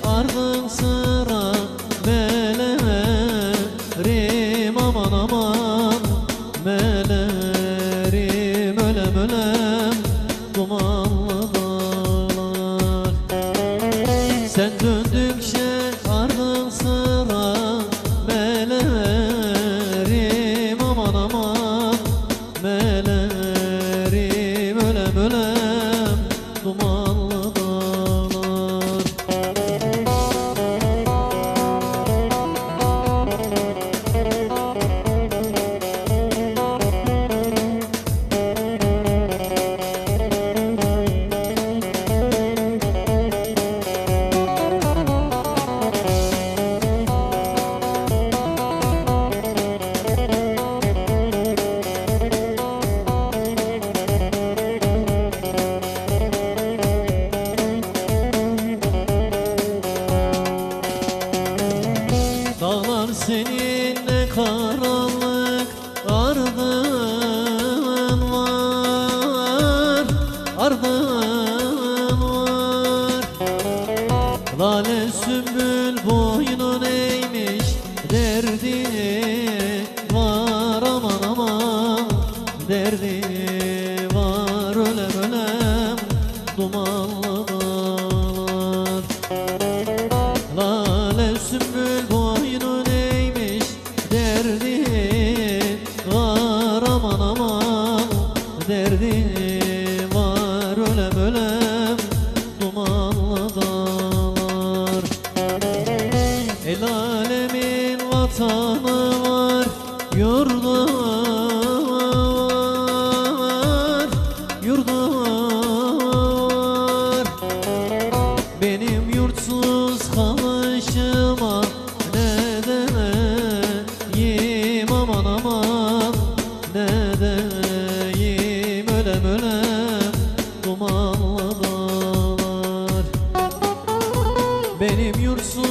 ardın sıra melerim aman aman, melerim ölem ölem dumanlı dağlar. Sen döndükçe ardın sıra melerim aman aman, melerim ölem ölem dumanlı dağlar. Dağlar seninle karanlık ardın var, ardın var. Lale sümbül boynun eğmiş, derdini var aman aman, derdini var ölem ölem dumanlı dağlar. Lale sümbül boynun eğmiş, derdin var aman aman, derdin var ölem ölem dumanlı dağlar. El alemin vatanı var, yurdu var, yurdu var. Benim yurtsuz kalışıma ne deneyim aman aman, ne deneyim ölem ölem dumanlı dağlar. Benim yurtsuz